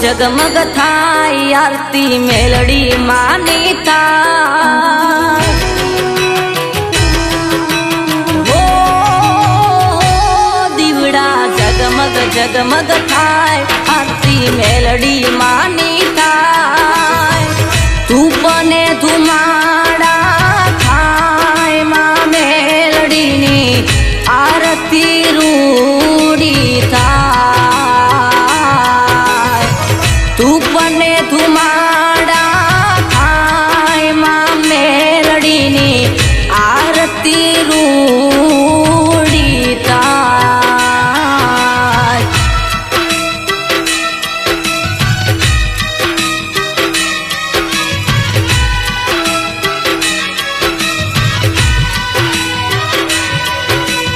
जगमग थाय आरती मेलडी मानी थाय हो दीवड़ा जगमग जगमग थाय आरती मेलडी मानी थाय धूपने धुमाड़ा थाय मां मेलडी नी आरती रूड़ी थाय धूपने धुमाड़ा थाय मां मेलडी नी आरती रूड़ी थाय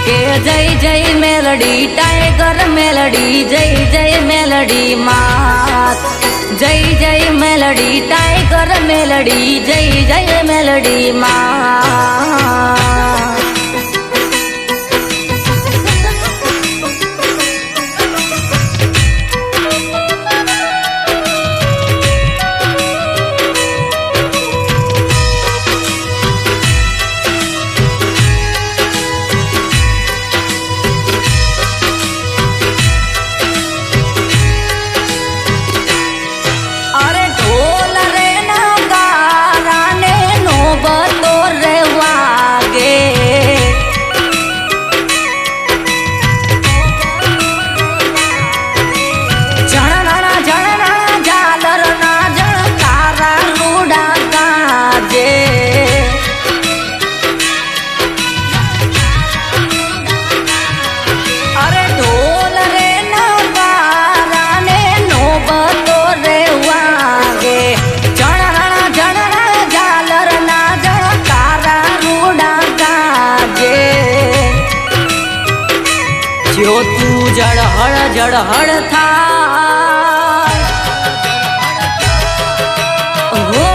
के जय जय मेलडी टाइगर मेलडी जय जय मेलडी मात जय जय मेलडी टाइगर मेलडी जय जय मेलडी मात जो तू जड़हड़ जड़हड़ थाय हो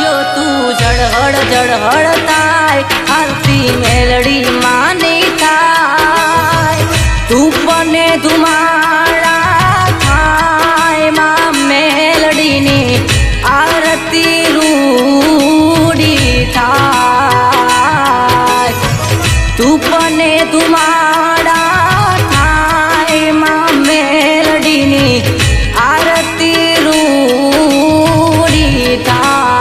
जो तू जड़हड़ जड़हड़ थाय आरती मेलडी मानी थाय धूपने धुमाड़ा थाय मां मेलडी नी आरती रूड़ी थाय धूपने धुमाड़ा थाय मां मेलडी नी आरती रूड़ी थाय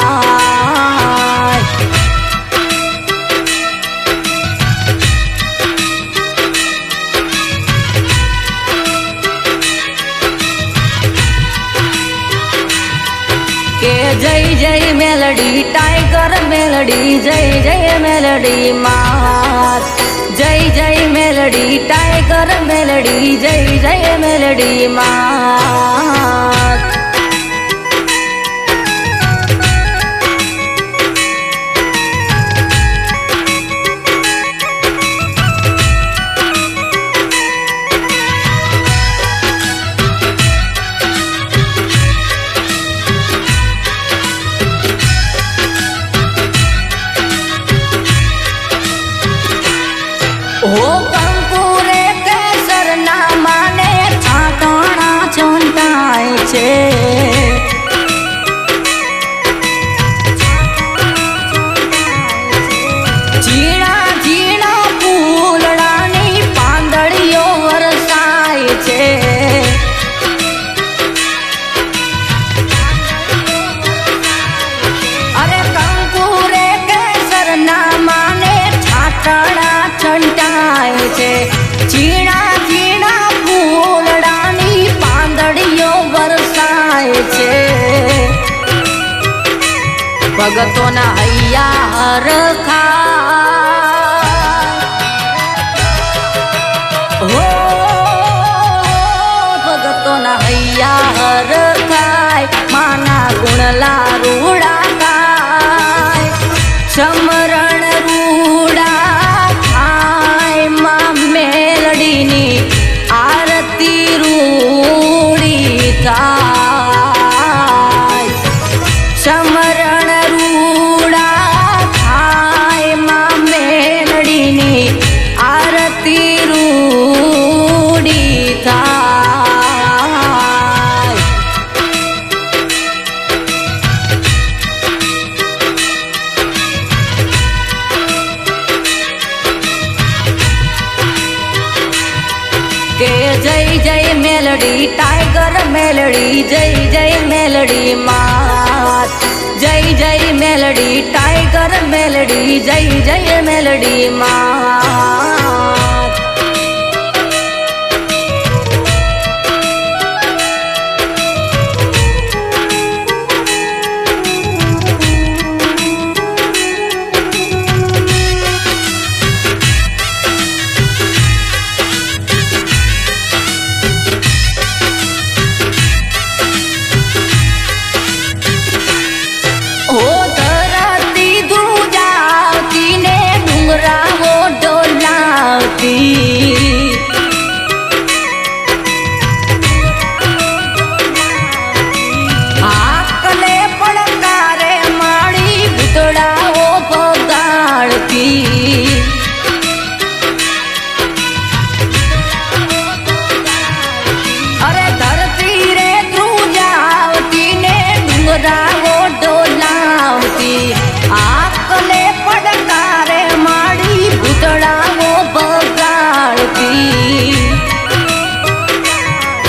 के जय जय मेलडी टाइगर मेलडी जय जय मेलडी मात जय जय मेलडी टाइगर मेलडी जय जय मेलडी मात हो कंकुरे केसर ना माने छाटणा चंटाय छे झीणा झीणा फूलडानी પાંદડીઓ વરસાય છે अरे कंकुरे केसर ना माने छाटणा छंटाय छे झीणा झीणा फूलडानी પાંદડીઓ वरसाय छे भगतोना हैया हरखा हो भगतोना हैया हरखाय माना गुणला रूड़ा काय समरण रूड़ा थाय मां मेलडी नी आरती रूड़ी थाय समरण रूड़ा थाय मां मेलडी नी आरती रूड़ी थाय મેલડી જય જય મેલડી માત જય જય મેલડી ટાઈગર મેલડી જય જય મેલડી માત આકલે પડકારે માળી ભૂતડાઓ બગાડતી અરે ધરતી રે ધ્રુજાવતી ને ડુંગરાઓ ડોલાવતી આકલે પડકારે માળી ભૂતડાઓ બગાડતી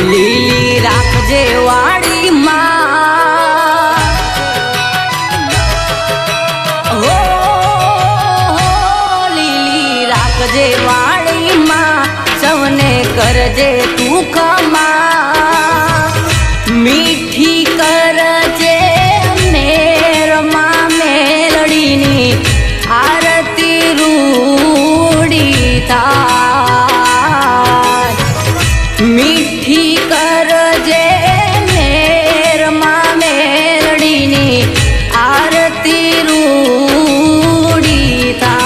લીલી રાખજે વાડી માં હો લીલી રાખજે વાડી માં સૌને કરજે તું ખમા મીઠી કરજે મેરમાં મેલડીની આરતી રૂડી થાય મીઠી કરજે મેરમાં મેલડીની આરતી રૂડી થાય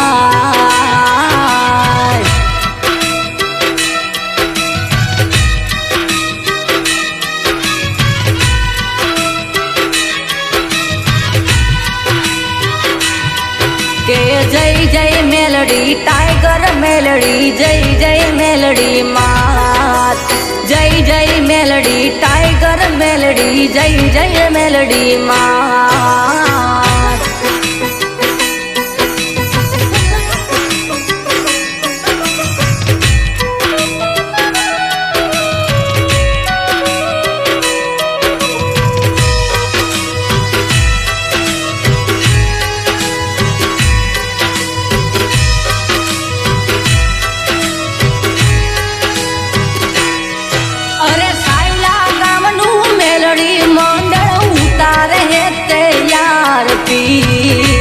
કે જય જય મેલડી ટાઈગર મેલડી જય જય મેલડી માત જય જય મેલડી ટાઈગર મેલડી જય જય મેલડી માત અરે સાયલા ગામનું મેલડી મંડળ ઉતારે હે તૈયાર પી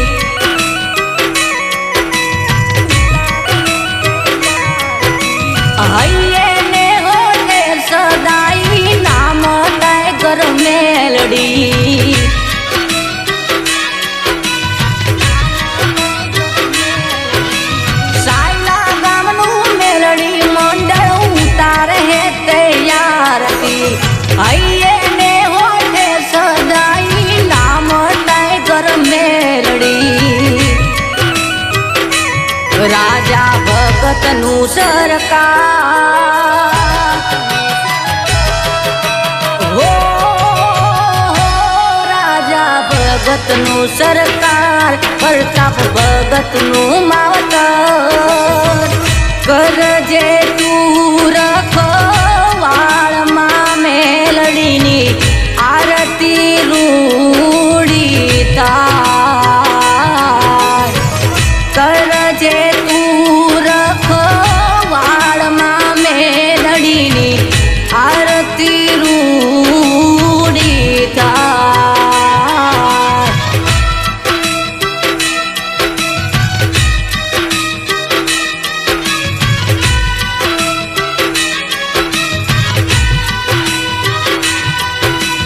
હૈયે ને હોતે સદાઈ નામ ટાઈગર મેલડી સાયલા ગામનું મેલડી મંડળ ઉતારે હે તૈયારતી હૈયે ને હોતે સદાઈ નામ ટાઈગર મેલડી રાજા ભગતનું સરકાર હો રાજા ભગતનું સરકાર પ્રતાપ ભગતનું માવતર કરજે તું રખવાળમાં મેલડીની આરતી રૂડી થાય કરજે તું રખવાળમાં મેલડીની આરતી રૂડી થાય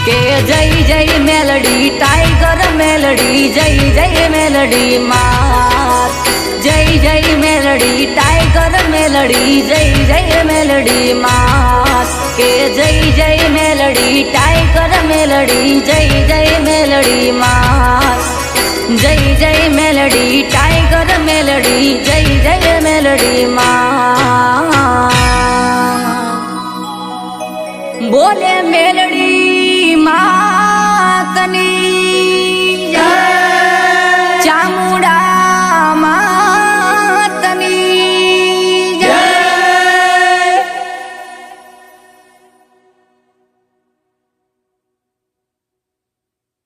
કે જય જય મેલડી ટાઈગર મેલડી જય જય મેલડી માત જય જય મેલડી ટાઈગર મેલડી જય જય મેલડી માત કે જય જય મેલડી ટાઈગર મેલડી જય જય મેલડી માત જય જય મેલડી